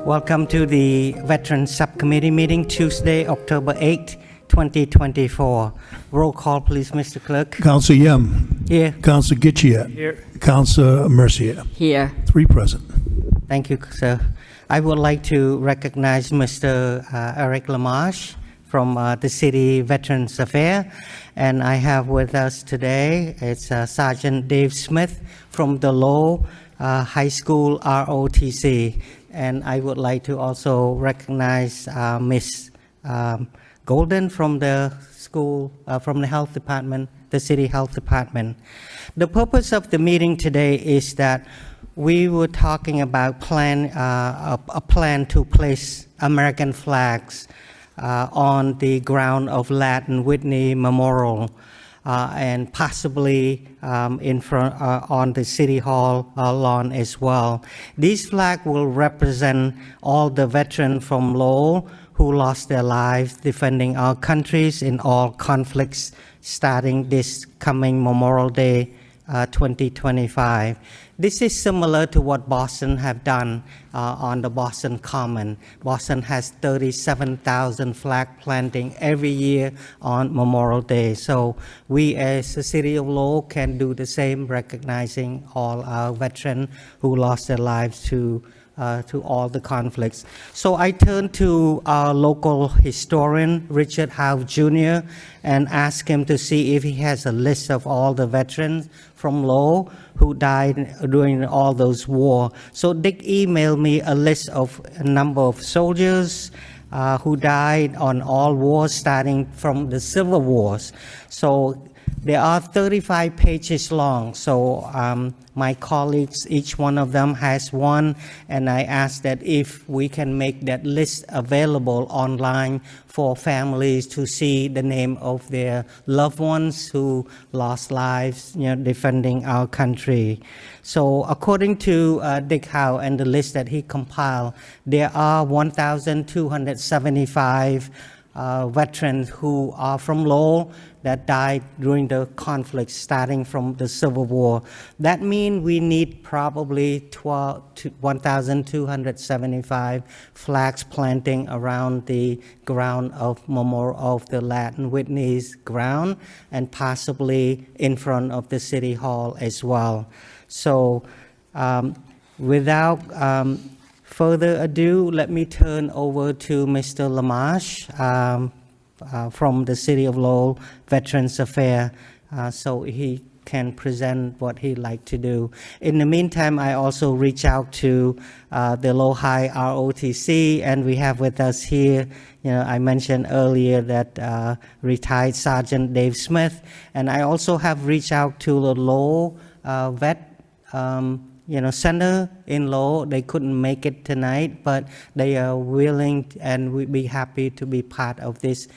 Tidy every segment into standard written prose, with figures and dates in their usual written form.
Welcome to the Veterans Subcommittee meeting Tuesday, October 8, 2024. Roll call, please, Mr. Clerk. Council Yem. Here. Council Gitchia. Here. Council Mercier. Here. 3 present. Thank you, sir. I would like to recognize Mr. Eric Lamarche from the City Veterans Affairs. And I have with us today, it's Sergeant Dave Smith from the Lowell High School ROTC. And I would like to also recognize Miss Golden from the school, from the health department, the city health department. The purpose of the meeting today is that we were talking about a plan to place American flags on the ground of Latin Whitney Memorial and possibly in front on the City Hall lawn as well. These flags will represent all the veterans from Lowell who lost their lives defending our countries in all conflicts starting this coming Memorial Day 2025. This is similar to what Boston have done on the Boston Common. Boston has 37,000 flag planting every year on Memorial Day. So we as the City of Lowell can do the same, recognizing all our veterans who lost their lives to all the conflicts. So I turned to our local historian, Richard Howe Jr., and asked him to see if he has a list of all the veterans from Lowell who died during all those wars. So Dick emailed me a list of a number of soldiers who died on all wars starting from the Civil Wars. So they are 35 pages long, so my colleagues, each one of them has one, and I asked that if we can make that list available online for families to see the name of their loved ones who lost lives, defending our country. So according to Dick Howe and the list that he compiled, there are 1,275 veterans who are from Lowell that died during the conflict starting from the Civil War. That means we need probably 1,275 flags planting around the ground of Memorial of the Latin Whitney's ground and possibly in front of the City Hall as well. So without further ado, let me turn over to Mr. Lamarche from the City of Lowell Veterans Affairs so he can present what he'd like to do. In the meantime, I also reach out to the Lowell High ROTC, and we have with us here, I mentioned earlier that retired Sergeant Dave Smith, and I also have reached out to the Lowell Vet center in Lowell. They couldn't make it tonight, but they are willing and we'd be happy to be part of this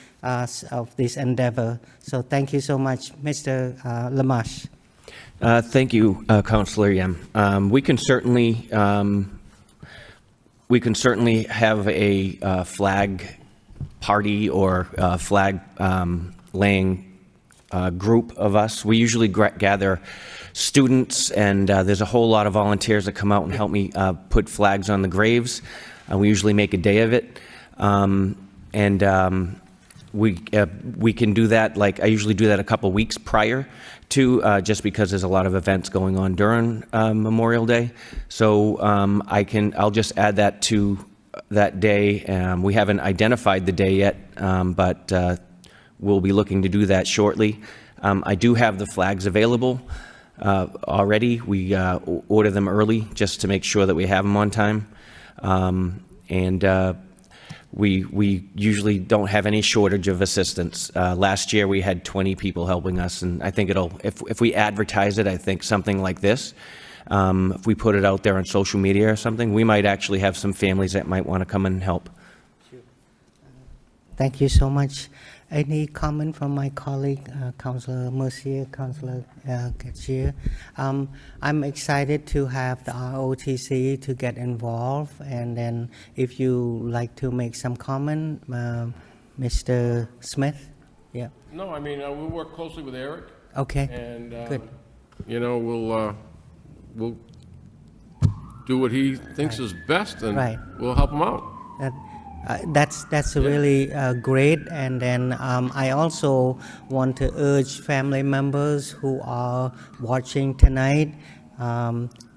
endeavor. So thank you so much, Mr. Lamarche. Thank you, Councilor Yem. We can certainly have a flag party or flag laying group of us. We usually gather students, and there's a whole lot of volunteers that come out and help me put flags on the graves. We usually make a day of it, we can do that. Like I usually do that a couple weeks prior to, just because there's a lot of events going on during Memorial Day. So I'll just add that to that day. We haven't identified the day yet, but we'll be looking to do that shortly. I do have the flags available already. We order them early just to make sure that we have them on time. We usually don't have any shortage of assistance. Last year we had 20 people helping us, and I think if we advertise it, I think something like this, if we put it out there on social media or something, we might actually have some families that might want to come and help. Thank you so much. Any comment from my colleague, Councilor Mercier, Councilor Gachir? I'm excited to have the ROTC to get involved, and then if you like to make some comment, Mr. Smith? Yeah. No, I mean, we'll work closely with Eric. Okay. And, good. we'll do what he thinks is best, and Right. we'll help him out. That's really great. And then I also want to urge family members who are watching tonight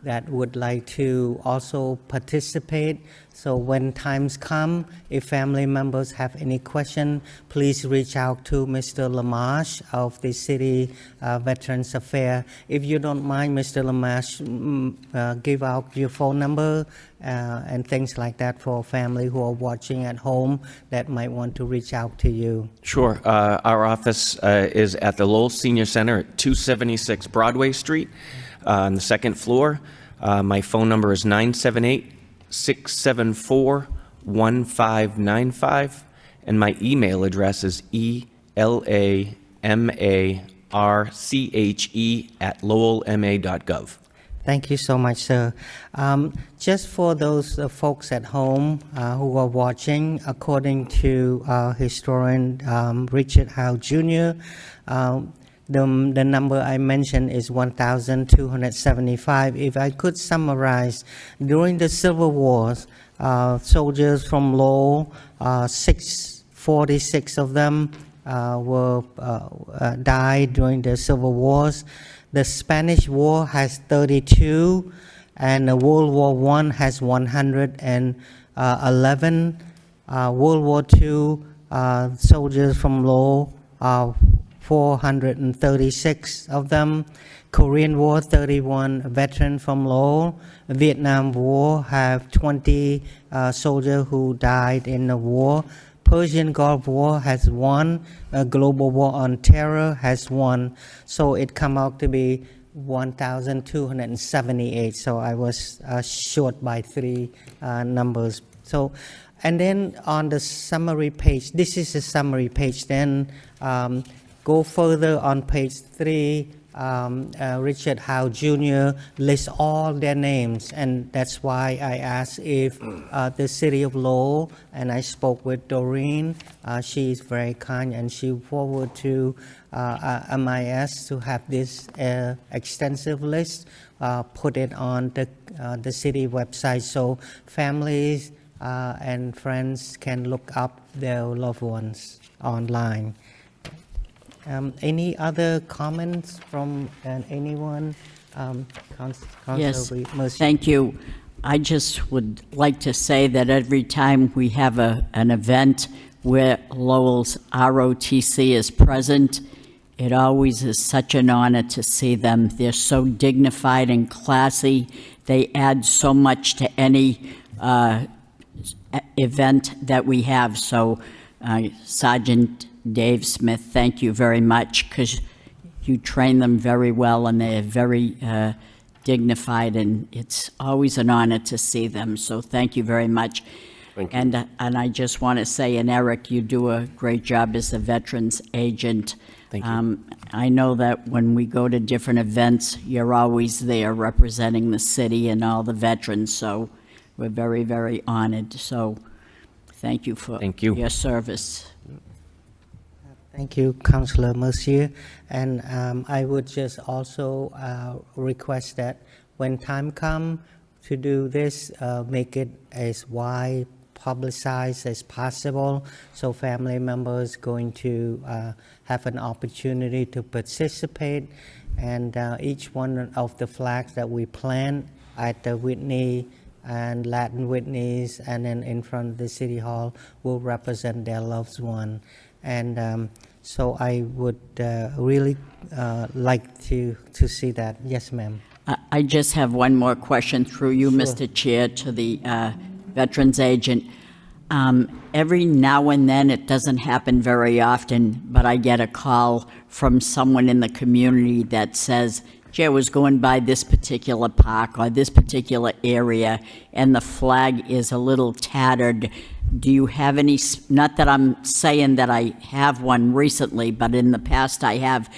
that would like to also participate. So when times come, if family members have any question, please reach out to Mr. Lamash of the City Veterans Affairs. If you don't mind, Mr. Lamash, give out your phone number and things like that for family who are watching at home that might want to reach out to you. Sure. Our office is at the Lowell Senior Center at 276 Broadway Street on the second floor. My phone number is 978-674-1595, and my email address is elamarche@lowellma.gov. Thank you so much, sir. Just for those folks at home who are watching, according to historian Richard Howe Jr., the number I mentioned is 1,275. If I could summarize, during the Civil Wars, soldiers from Lowell, 646 of them died during the Civil Wars. The Spanish War has 32, and World War I has 111. World War II soldiers from Lowell, 436 of them. Korean War, 31 veterans from Lowell. Vietnam War have 20 soldiers who died in the war. Persian Gulf War has 1. Global War on Terror has 1. So it come out to be 1,278. So I was short by 3 numbers. So, and then on the summary page, this is the summary page. Then go further on page 3. Richard Howe Jr. lists all their names, and that's why I asked if the city of Lowell, and I spoke with Doreen. She is very kind, and she forwarded to MIS to have this extensive list, put it on the city website so families and friends can look up their loved ones online. Any other comments from anyone? Yes, Councilor Mercier? thank you. I just would like to say that every time we have an event where Lowell's ROTC is present, it always is such an honor to see them. They're so dignified and classy. They add so much to any event that we have. So, Sergeant Dave Smith, thank you very much, because you train them very well, and they're very dignified, and it's always an honor to see them. So thank you very much. Thank you. And I just want to say, and Eric, you do a great job as a veterans agent. Thank you. I know that when we go to different events, you're always there representing the city and all the veterans, so we're very, very honored. So thank you for Thank you. your service. Thank you, Councilor Mercier. And I would just also request that when time comes to do this, make it as wide publicized as possible, so family members going to have an opportunity to participate. And each one of the flags that we plant at the Whitney and Latin Whitney's and then in front of the City Hall will represent their loved one. And so I would really like to see that. Yes, ma'am. I just have one more question through you, Sure. Mr. Chair, to the veterans agent. Every now and then, it doesn't happen very often, but I get a call from someone in the community that says, "Gee, I was going by this particular park or this particular area, and the flag is a little tattered." Do you have any, not that I'm saying that I have one recently, but in the past I have,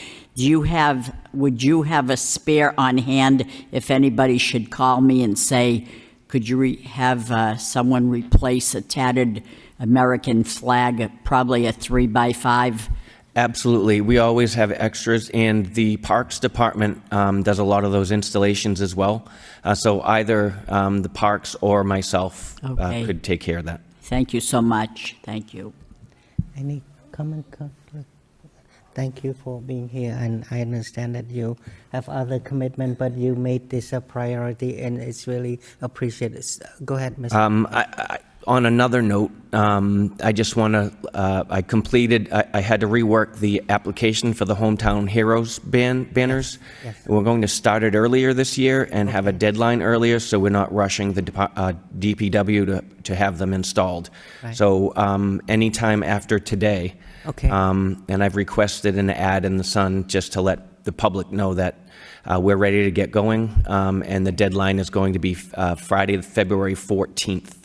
would you have a spare on hand if anybody should call me and say, could you have someone replace a tattered American flag, probably a 3x5? Absolutely. We always have extras, and the Parks Department does a lot of those installations as well. So either the Parks or myself Okay. could take care of that. Thank you so much. Thank you. Any comment, Councillor? Thank you for being here, and I understand that you have other commitment, but you made this a priority, and it's really appreciated. Go ahead, Mr. On another note, I just want to, I had to rework the application for the Hometown Heroes banners. Yes. We're going to start it earlier this year and have a deadline earlier, so we're not rushing the DPW to have them installed. Right. So anytime after today. Okay. And I've requested an ad in the Sun just to let the public know that we're ready to get going, and the deadline is going to be Friday, February 14th.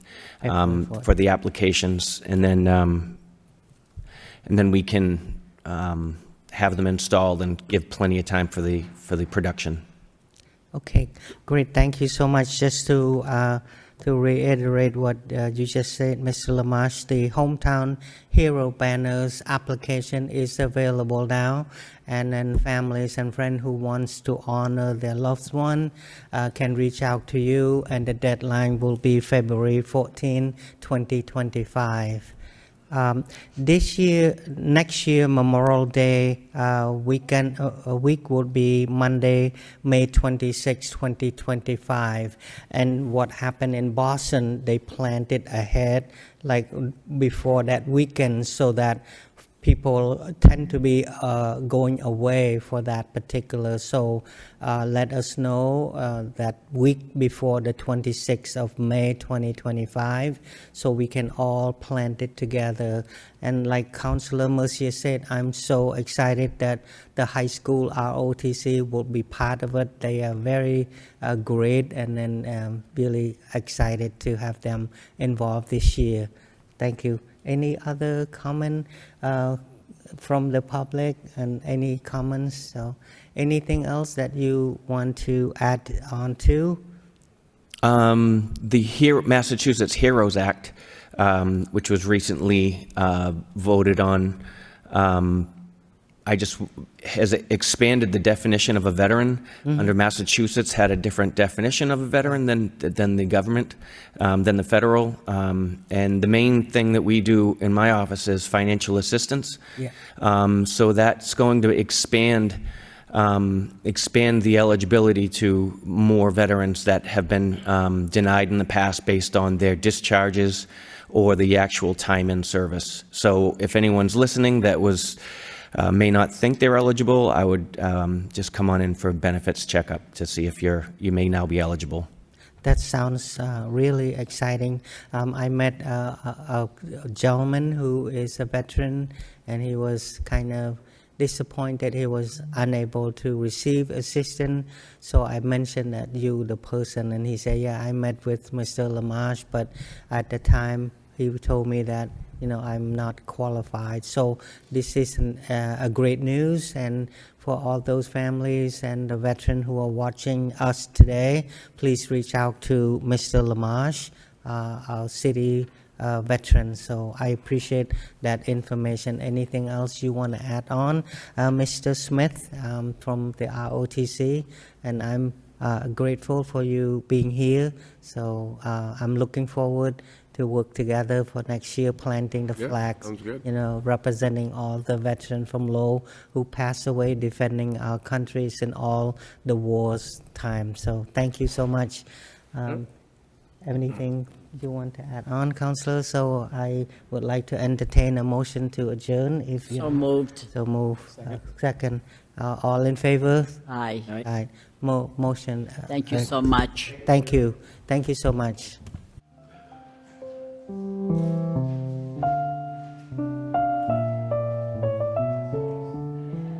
For the applications, and then we can have them installed and give plenty of time for the production. Okay, great. Thank you so much. Just to reiterate what you just said, Mr. Lamash, the Hometown Hero banners application is available now, and then families and friends who wants to honor their loved one can reach out to you, and the deadline will be February 14, 2025. This year, next year, Memorial Day weekend, a week would be Monday, May 26, 2025. And what happened in Boston, they planned it ahead, like before that weekend, so that people tend to be going away for that particular. So let us know that week before the 26th of May 2025, so we can all plan it together. And like Councillor Mercier said, I'm so excited that the high school ROTC will be part of it. They are very great, and then really excited to have them involved this year. Thank you. Any other comment from the public, and any comments? So anything else that you want to add on to? The Massachusetts Heroes Act, which was recently voted on, has expanded the definition of a veteran. Under Massachusetts, had a different definition of a veteran than the government, than the federal. And the main thing that we do in my office is financial assistance. Yeah. So that's going to expand the eligibility to more veterans that have been denied in the past based on their discharges or the actual time in service. So if anyone's listening that may not think they're eligible, I would just come on in for a benefits checkup to see if you may now be eligible. That sounds really exciting. I met a gentleman who is a veteran, and he was kind of disappointed he was unable to receive assistance. So I mentioned that you, the person, and he said, yeah, I met with Mr. Lamash, but at the time he told me that, I'm not qualified. So this is a great news, and for all those families and the veterans who are watching us today, please reach out to Mr. Lamash, our city veteran. So I appreciate that information. Anything else you want to add on, Mr. Smith, from the ROTC? And I'm grateful for you being here. So I'm looking forward to work together for next year, planting the flags, sounds good. Representing all the veterans from Lowell who passed away defending our countries in all the wars time. So thank you so much. Anything you want to add on, Councillor? So I would like to entertain a motion to adjourn. If you So moved. So move. Second. All in favor? Aye. Aye. Motion. Thank you so much. Thank you. Thank you so much.